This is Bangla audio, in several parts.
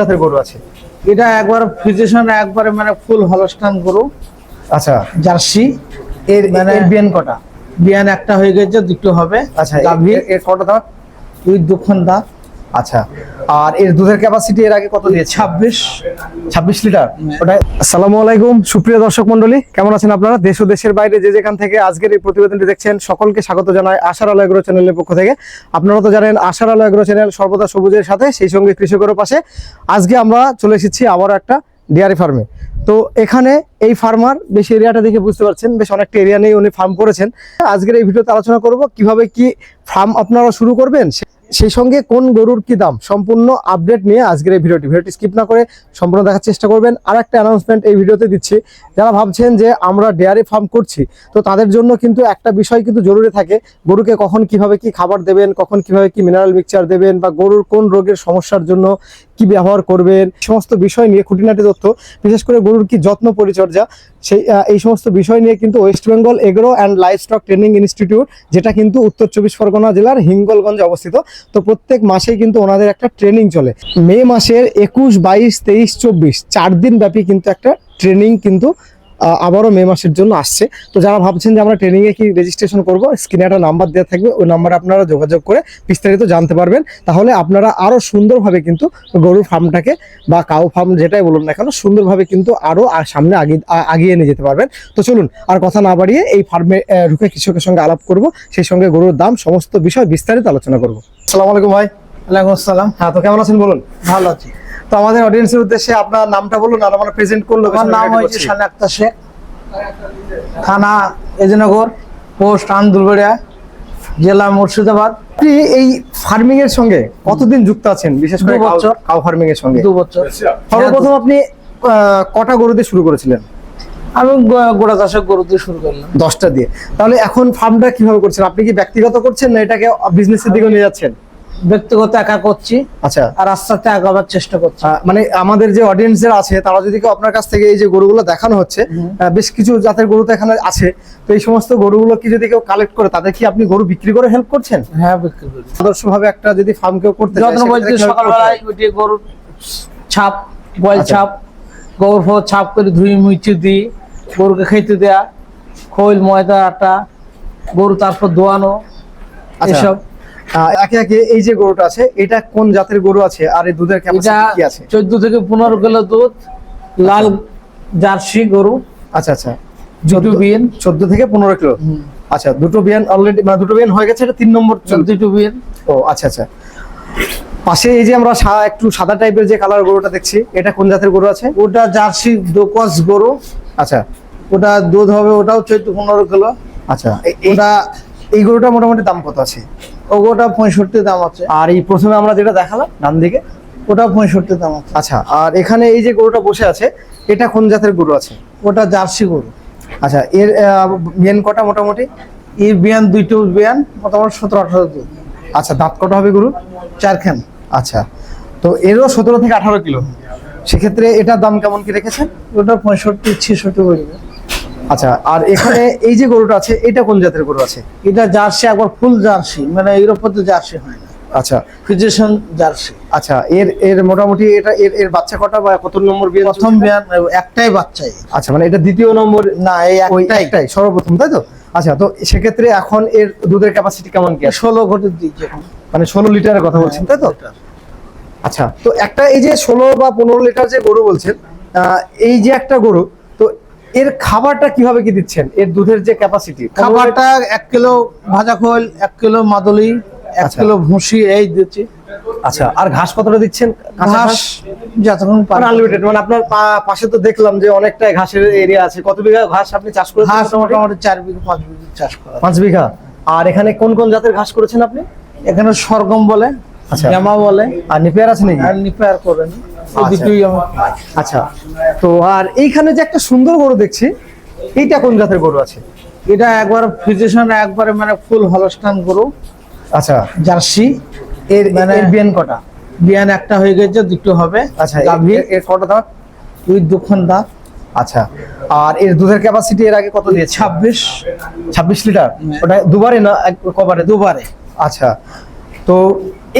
জাতের গরু আছে? এটা একবার ফিজিশিয়ান একবারে মানে ফুল হলস্টাইন গরু। আচ্ছা, জার্সি। এর মানে বিয়ান কটা? বিয়ান একটা হয়ে গেছে, দুটো হবে। আচ্ছা, গাভী এর কটা দাঁত? দুই দুখান দাঁত। আচ্ছা, আর এর দুধের ক্যাপাসিটি এর আগে কত দিয়েছে? 26 লিটার। ওটা। আসসালামু আলাইকুম সুপ্রিয় দর্শক মণ্ডলী, কেমন আছেন আপনারা? দেশ ও দেশের বাইরে যে যেখান থেকে আজকের এই প্রতিবেদনটি দেখছেন সকলকে স্বাগত জানাই আশার আলো এগ্রো চ্যানেলের পক্ষ থেকে। আপনারা তো জানেন আশার আলো এগ্রো চ্যানেল সর্বদা সবুজের সাথে, সেই সঙ্গে কৃষকের পাশে। আজকে আমরা চলে এসেছি আবার একটা ডেয়ারি ফার্মে। তো এখানে এই ফার্মার বেশ এরিয়াটা দেখে বুঝতে পারছেন, বেশ অনেকটা এরিয়া নিয়ে উনি ফার্ম করেছেন। আজকের এই ভিডিওতে আলোচনা করব কিভাবে কি ফার্ম আপনারা শুরু করবেন, সেই সঙ্গে কোন গরুর কি দাম, সম্পূর্ণ আপডেট নিয়ে আজকের এই ভিডিওটি স্কিপ না করে সম্পূর্ণ দেখার চেষ্টা করবেন। আর একটা অ্যানাউন্সমেন্ট এই ভিডিওতে দিচ্ছি, যারা ভাবছেন যে আমরা ডেয়ারি ফার্ম করছি, তো তাদের জন্য কিন্তু একটা বিষয় কিন্তু জরুরি থাকে, গরুকে কখন কিভাবে কি খাবার দেবেন, কখন কিভাবে কি মিনারেল মিক্সচার দেবেন, বা গরুর কোন রোগের সমস্যার জন্য কি ব্যবহার করবেন, সমস্ত বিষয় নিয়ে খুঁটিনাটি তথ্য, বিশেষ করে গরুর কি যত্ন পরিচর্যা, এই সমস্ত বিষয় নিয়ে কিন্তু West Bengal agro and livestock training institute, যেটা কিন্তু উত্তর 24 পরগনা জেলার হিঙ্গলগঞ্জে অবস্থিত, তো প্রত্যেক মাসেই কিন্তু ওনাদের একটা ট্রেনিং চলে। মে মাসের 21, 22, 23, 24 4 দিন ব্যাপী কিন্তু একটা ট্রেনিং কিন্তু আবারও মে মাসের জন্য আসছে। তো যারা ভাবছেন যে আমরা ট্রেনিংয়ে কি রেজিস্ট্রেশন করবো, স্ক্রিনে একটা নাম্বার দেওয়া থাকবে, ওই নাম্বারে আপনারা যোগাযোগ করে বিস্তারিত জানতে পারবেন। তাহলে আপনারা আরও সুন্দরভাবে কিন্তু গরুর ফার্মটাকে বা কাউ ফার্ম যেটাই বলুন না কেন, সুন্দরভাবে কিন্তু আরও সামনে আগিয়ে নিয়ে যেতে পারবেন। তো চলুন আর কথা না বাড়িয়ে এই ফার্মে ঢুকে কৃষকের সঙ্গে আলাপ করব, সেই সঙ্গে গরুর দাম সমস্ত বিষয় বিস্তারিত আলোচনা করব। আসসালামু আলাইকুম ভাই। ওয়ালাইকুম আসসালাম। হ্যাঁ, তো কেমন আছেন বলুন? ভালো আছি। তো আমাদের অডিয়েন্সের উদ্দেশ্যে আপনার নামটা বলুন আর আমরা প্রেজেন্ট করলো। আমার নাম হচ্ছে সানা আক্তার শেখ, থানা এজনগর, পোস্ট আন্দুলবেড়িয়া, জেলা মুর্শিদাবাদ। আপনি এই ফার্মিং এর সঙ্গে কতদিন যুক্ত আছেন, বিশেষ করে 2 বছর। কাউ ফার্মিং এর সঙ্গে? 2 বছর। সর্বপ্রথম আপনি কটা গরু দিয়ে শুরু করেছিলেন? আমি গোড়া চাষের গরু দিয়ে শুরু করলাম। 10টা দিয়ে। তাহলে এখন ফার্মটা কিভাবে করছেন? আপনি কি ব্যক্তিগত করছেন না এটাকে বিজনেসের দিকে নিয়ে যাচ্ছেন? ব্যক্তিগত একা করছি, আচ্ছা। আর আস্তে আস্তে আগাবার চেষ্টা করছি। মানে আমাদের যে অডিয়েন্সের আছে তারা যদি কেউ আপনার কাছ থেকে এই যে গরুগুলো দেখানো হচ্ছে, বেশ কিছু জাতের গরু তো এখানে আছে, তো এই সমস্ত গরুগুলো কি যদি কেউ কালেক্ট করে, তাদের কি আপনি গরু বিক্রি করে হেল্প করছেন? হ্যাঁ, বিক্রি করি। আদর্শভাবে একটা যদি ফার্ম কেউ করতে চায়, যত্ন বলতে সকালবেলায় উঠে গরুর ছাপ, গোয়াল ছাপ, গোবর ফোবর ছাপ করে ধুয়ে মুছে দিই, গরুকে খেতে দেয়া, খৈল, ময়দা, আটা, গরু তারপর দোয়ানো, এসব। একে একে এই যে গরুটা আছে, এটা কোন জাতের গরু আছে আর এই দুধের ক্যাপাসিটি কি আছে? 14 থেকে 15 কিলো দুধ, লাল জার্সি গরু। আচ্ছা আচ্ছা, 2 বিয়ান। 14 থেকে 15 কিলো। আচ্ছা, দুটো বিয়ান অলরেডি, মানে দুটো বিয়ান হয়ে গেছে, এটা 3 নম্বর। 2 বিয়ান। ও আচ্ছা আচ্ছা। পাশে এই যে আমরা একটু সাদা টাইপের যে কালার গরুটা দেখছি, এটা কোন জাতের গরু আছে? ওটা জার্সি ডোকস গরু। আচ্ছা, ওটা দুধ হবে, ওটাও 14-15 কিলো। আচ্ছা। এই গরুটা মোটামুটি দাম কত আছে? ওটা 65 দাম আছে। আর এই প্রথমে আমরা যেটা দেখালাম ডান দিকে, ওটা 65 দাম আছে। আচ্ছা। আর এখানে এই যে গরুটা বসে আছে, এটা কোন জাতের গরু আছে? ওটা জার্সি গরু। আচ্ছা, এর বিয়ান কটা মোটামুটি? এই বিয়ান, 2টো বিয়ান, মোটামুটি 17-18 দুধ। আচ্ছা, দাঁত কটা হবে গরু? 4 খান। আচ্ছা, তো এরও 17 থেকে 18 কিলো। সেক্ষেত্রে এটার দাম কেমন কি রেখেছেন? ওটা 65-66 পড়বে। আচ্ছা, আর এখানে এই যে গরুটা আছে, এটা কোন জাতের গরু আছে? এটা জার্সি, একবার ফুল জার্সি, মানে ইউরোপে জার্সি হয় না। আচ্ছা, ফিজিশিয়ান জার্সি। আচ্ছা। এর মোটামুটি এটা এর বাচ্চা কটা বা কত নম্বর বিয়ান? প্রথম বিয়ান, একটাই বাচ্চাই। আচ্ছা, মানে এটা দ্বিতীয় নম্বর না, এই একটাই সর্বপ্রথম, তাই তো? আচ্ছা, তো সেক্ষেত্রে এখন এর দুধের ক্যাপাসিটি কেমন কি? 16 ঘটির দিকে, মানে 16 লিটারের কথা বলছেন, তাই তো? আচ্ছা, তো একটা এই যে 16 বা 15 লিটার যে গরু বলছেন, এই যে একটা গরু, তো এর খাবারটা কিভাবে কি দিচ্ছেন? এর দুধের যে ক্যাপাসিটি, খাবারটা 1 কিলো ভাজা খোল, 1 কিলো মাদুলি, 1 কিলো ভুসি, এই দিচ্ছি। আচ্ছা, আর ঘাস কতটা দিচ্ছেন? ঘাস যতক্ষণ আনলিমিটেড, মানে আপনার পাশে তো দেখলাম যে অনেকটাই ঘাসের এরিয়া আছে। কত বিঘা ঘাস আপনি চাষ করেছেন? ঘাস মোটামুটি 4 বিঘা 5 বিঘা চাষ করা। 5 বিঘা। আর এখানে কোন কোন জাতের ঘাস করেছেন আপনি? এখানে সরগম বলে, আচ্ছা, জামা বলে, আর নিপেয়ার আছে নাকি? আর নিপেয়ার করেন। আচ্ছা, তো আর এইখানে যে একটা সুন্দর গরু দেখছি, এইটা কোন জাতের গরু আছে? এটা একবার ফিজিশিয়ান একবারে মানে ফুল হলস্টাইন গরু। আচ্ছা, জার্সি। এর মানে বিয়ান কটা? বিয়ান একটা হয়ে গেছে, 2টো হবে। আচ্ছা, গাভী। এর কটা দাঁত? 2 দাঁত। আচ্ছা, আর এর দুধের ক্যাপাসিটি এর আগে কত দিয়েছে? 26 লিটার। ওটা দুবারে না কবারে? দুবারে। আচ্ছা, তো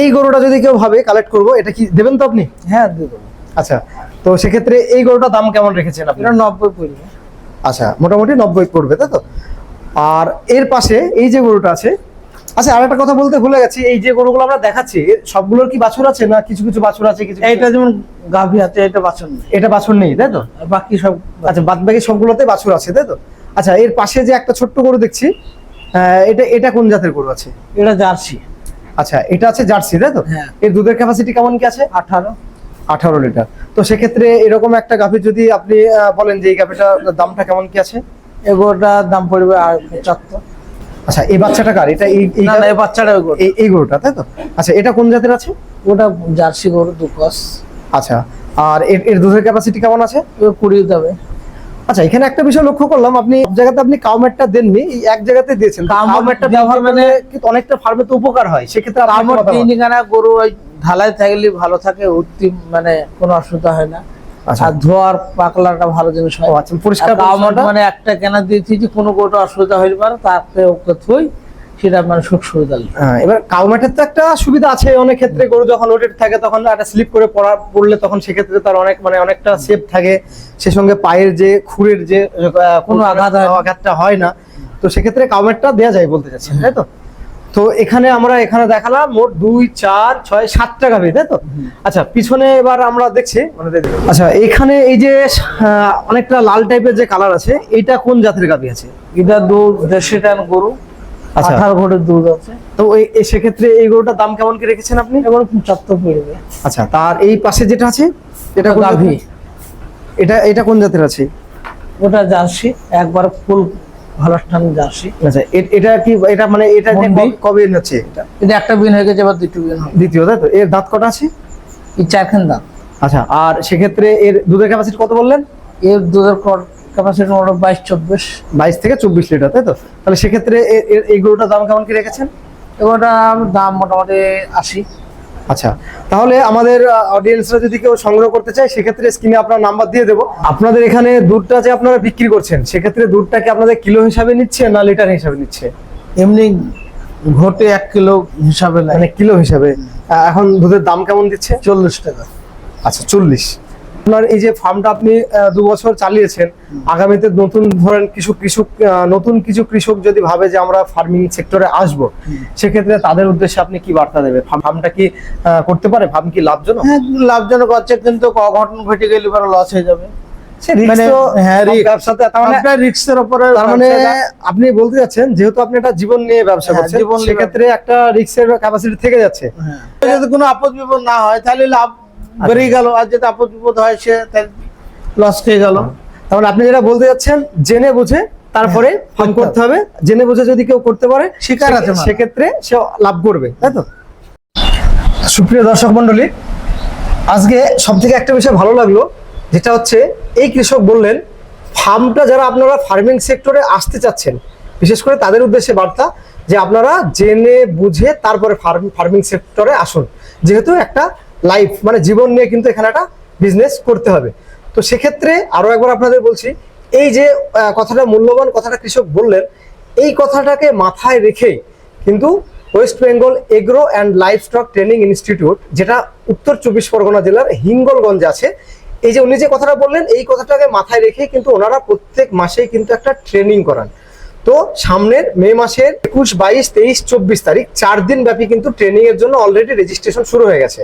এই গরুটা যদি কেউ ভাবে কালেক্ট করবো, এটা কি দেবেন তো আপনি? হ্যাঁ, দেবো। আচ্ছা, তো সেক্ষেত্রে এই গরুটার দাম কেমন রেখেছেন আপনি? এটা 90 পড়বে। আচ্ছা, মোটামুটি 90 পড়বে, তাই তো? আর এর পাশে এই যে গরুটা আছে, আচ্ছা আর একটা কথা বলতে ভুলে গেছি, এই যে গরুগুলো আমরা দেখাচ্ছি সবগুলোর কি বাছুর আছে না কিছু কিছু বাছুর আছে? কিছু এইটা যেমন গাভী আছে, এটা বাছুর নেই, এটা বাছুর নেই, তাই তো? আর বাকি সব। আচ্ছা, বাদ বাকি সবগুলোতে বাছুর আছে, তাই তো? আচ্ছা, এর পাশে যে একটা ছোট্ট গরু দেখছি, এটা এটা কোন জাতের গরু আছে? এটা জার্সি। আচ্ছা, এটা আছে জার্সি, তাই তো? হ্যাঁ। এর দুধের ক্যাপাসিটি কেমন কি আছে? 18 লিটার। তো সেক্ষেত্রে এরকম একটা গাভী যদি আপনি বলেন যে এই গাভীটার দামটা কেমন কি আছে? এগুলোটার দাম পড়বে 75। আচ্ছা, এই বাচ্চাটা কার? এটা এই না না, এই বাচ্চাটা ওই গরু। এই গরুটা, তাই তো? আচ্ছা, এটা কোন জাতের আছে? ওটা জার্সি গরু, দুকস। আচ্ছা, আর এর দুধের ক্যাপাসিটি কেমন আছে? 20 যাবে। আচ্ছা, এখানে একটা বিষয় লক্ষ্য করলাম, আপনি সব জায়গাতে আপনি কাউমেটটা দেননি, এই এক জায়গাতে দিয়েছেন। কাউমেটটা ব্যবহার মানে কিন্তু অনেকটা ফার্মে তো উপকার হয়, সেক্ষেত্রে আমার তিনখানা গরু ওই ঢালাই থাকলে ভালো থাকে, উঠতি মানে কোনো অসুবিধা হয় না। আচ্ছা। আর ধোয়ার পাকলাটা ভালো জিনিস হয়। ও আচ্ছা, পরিষ্কার কাউমেট মানে একটা কেনা দিয়েছি যে কোনো গরুটা অসুবিধা হইতে পারে, তাকে ওকে থই, সেটা মানে সুখ সুবিধা। হ্যাঁ, এবার কাউমেটের তো একটা সুবিধা আছে, অনেক ক্ষেত্রে গরু যখন লোডেড থাকে তখন একটা স্লিপ করে পড়লে তখন সেক্ষেত্রে তার অনেক মানে অনেকটা সেফ থাকে, সে সঙ্গে পায়ের যে খুরের যে কোনো আঘাতটা হয় না, তো সেক্ষেত্রে কাউমেটটা দেওয়া যায় বলতে চাচ্ছেন, তাই তো? তো এখানে দেখালাম মোট 2, 4, 6, 7টা গাভী, তাই তো? আচ্ছা, পিছনে এবার আমরা দেখছি আচ্ছা, এখানে এই যে অনেকটা লাল টাইপের যে কালার আছে, এটা কোন জাতের গাভী আছে? এটা দুধ দেশি টান গরু। আচ্ছা, 18 ঘটের দুধ আছে। তো সেক্ষেত্রে এই গরুটার দাম কেমন কি রেখেছেন আপনি? এবার 75 পড়বে। আচ্ছা, তার এই পাশে যেটা আছে এটা কোন গাভী? এটা কোন জাতের আছে? ওটা জার্সি, একবার ফুল ভালো টান জার্সি। আচ্ছা, এটা কি এটা মানে এটা মন্ডি? কবে এনেছে এটা? এটা একটা বিন হয়ে গেছে, এবার দুটো বিন হবে। দ্বিতীয়, তাই তো? এর দাঁত কটা আছে? এই 4খান দাম। আচ্ছা, আর সেক্ষেত্রে এর দুধের ক্যাপাসিটি কত বললেন? এর দুধের ক্যাপাসিটি মোট 22-24। 22 থেকে 24 লিটার, তাই তো? তাহলে সেক্ষেত্রে এই গরুটার দাম কেমন কি রেখেছেন? এগুলোটা দাম মোটামুটি 80। আচ্ছা, তাহলে আমাদের অডিয়েন্সরা যদি কেউ সংগ্রহ করতে চায় সেক্ষেত্রে স্ক্রিনে আপনার নাম্বার দিয়ে দেবো। আপনাদের এখানে দুধটা যে আপনারা বিক্রি করছেন সেক্ষেত্রে দুধটা কি আপনাদের কিলো হিসাবে নিচ্ছে না লিটার হিসাবে নিচ্ছে? এমনি ঘটে 1 কিলো হিসাবে নেয়। মানে কিলো হিসাবে। এখন দুধের দাম কেমন দিচ্ছে? 40 টাকা। আচ্ছা, 40। আপনার এই যে ফার্মটা আপনি 2 বছর চালিয়েছেন, আগামীতে নতুন কিছু কৃষক যদি ভাবে যে আমরা ফার্মিং সেক্টরে আসবো, সেক্ষেত্রে তাদের উদ্দেশ্যে আপনি কি বার্তা দেবেন? ফার্মটা কি করতে পারে? ফার্ম কি লাভজনক? হ্যাঁ, লাভজনক হচ্ছে, কিন্তু অঘটন ঘটে গেলে এবার লস হয়ে যাবে। মানে হ্যাঁ, ব্যবসাতে আপনার রিস্কের উপরে। তার মানে আপনি বলতে যাচ্ছেন যেহেতু আপনি একটা জীবন নিয়ে ব্যবসা করছেন, সেক্ষেত্রে একটা রিস্কের ক্যাপাসিটি থেকে যাচ্ছে। যদি কোনো আপদ বিপদ না হয় তাহলে লাভ বেড়ে গেল, আর যদি আপদ বিপদ হয় সে লস খেয়ে গেল। তার মানে আপনি যেটা বলতে যাচ্ছেন, জেনে বুঝে তারপরে ফার্ম করতে হবে। জেনে বুঝে যদি কেউ করতে পারে শিকার আছে, সেক্ষেত্রে সে লাভ করবে, তাই তো? সুপ্রিয় দর্শক মন্ডলী, আজকে সব থেকে একটা বিষয় ভালো লাগলো, যেটা হচ্ছে এই কৃষক বললেন ফার্মটা যারা আপনারা ফার্মিং সেক্টরে আসতে চাচ্ছেন, বিশেষ করে তাদের উদ্দেশ্যে বার্তা যে আপনারা জেনে বুঝে তারপরে ফার্মিং সেক্টরে আসুন, যেহেতু একটা লাইফ মানে জীবন নিয়ে কিন্তু এখানে একটা বিজনেস করতে হবে। তো সেক্ষেত্রে আরো একবার আপনাদের বলছি, এই যে কথাটা মূল্যবান কথাটা কৃষক বললেন, এই কথাটাকে মাথায় রেখেই কিন্তু West Bengal agro and livestock training institute, যেটা উত্তর 24 পরগনা জেলার হিঙ্গলগঞ্জে আছে, এই যে উনি যে কথাটা বললেন এই কথাটাকে মাথায় রেখে কিন্তু ওনারা প্রত্যেক মাসেই কিন্তু একটা ট্রেনিং করান। তো সামনের মে মাসের 21, 22, 23, 24 তারিখ 4 দিন ব্যাপী কিন্তু ট্রেনিং এর জন্য অলরেডি রেজিস্ট্রেশন শুরু হয়ে গেছে।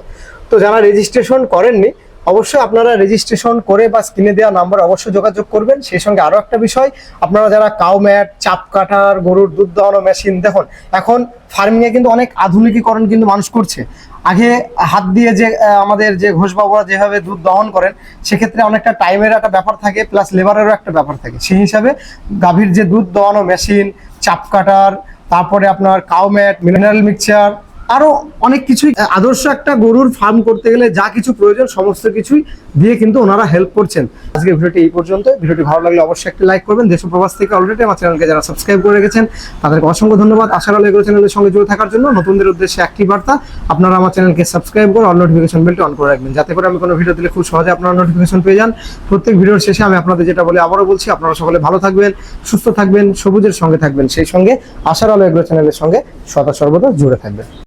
তো যারা রেজিস্ট্রেশন করেননি অবশ্যই আপনারা রেজিস্ট্রেশন করে বা স্ক্রিনে দেওয়া নাম্বার অবশ্যই যোগাযোগ করবেন। সেই সঙ্গে আরো একটা বিষয়, আপনারা যারা কাউ ম্যাট, চাপ কাটার, গরুর দুধ দোয়ানো মেশিন, দেখুন এখন ফার্মিং এ কিন্তু অনেক আধুনিকীকরণ কিন্তু মানুষ করছে। আগে হাত দিয়ে যে আমাদের যে ঘোষবাবুরা যেভাবে দুধ দহন করেন, সেক্ষেত্রে অনেকটা টাইমের একটা ব্যাপার থাকে, প্লাস লেবারেরও একটা ব্যাপার থাকে। সেই হিসাবে গাভীর যে দুধ দোয়ানো মেশিন, চাপ কাটার, তারপরে আপনার কাউ ম্যাট, মিনারেল মিক্সচার, আরো অনেক কিছুই, আদর্শ একটা গরুর ফার্ম করতে গেলে যা কিছু প্রয়োজন সমস্ত কিছুই দিয়ে কিন্তু ওনারা হেল্প করছেন। আজকে ভিডিওটি এই পর্যন্ত। ভিডিওটি ভালো লাগলে অবশ্যই একটা লাইক করবেন। দেশ ও প্রবাস থেকে অলরেডি আমার চ্যানেলকে যারা সাবস্ক্রাইব করে রেখেছেন তাদেরকে অসংখ্য ধন্যবাদ। আশার আলো এগ্রো চ্যানেলের সঙ্গে জুড়ে থাকার জন্য নতুনদের উদ্দেশ্যে একটি বার্তা, আপনারা আমার চ্যানেলকে সাবস্ক্রাইব করে অল নোটিফিকেশন বেলটি অন করে রাখবেন, যাতে করে আমি কোনো ভিডিও দিলে খুব সহজে আপনারা নোটিফিকেশন পেয়ে যান। প্রত্যেক ভিডিওর শেষে আমি আপনাদের যেটা বলি আবারও বলছি, আপনারা সকলে ভালো থাকবেন, সুস্থ থাকবেন, সবুজের সঙ্গে থাকবেন, সেই সঙ্গে আশার আলো এগ্রো চ্যানেলের সঙ্গে সদা সর্বদা জুড়ে থাকবেন।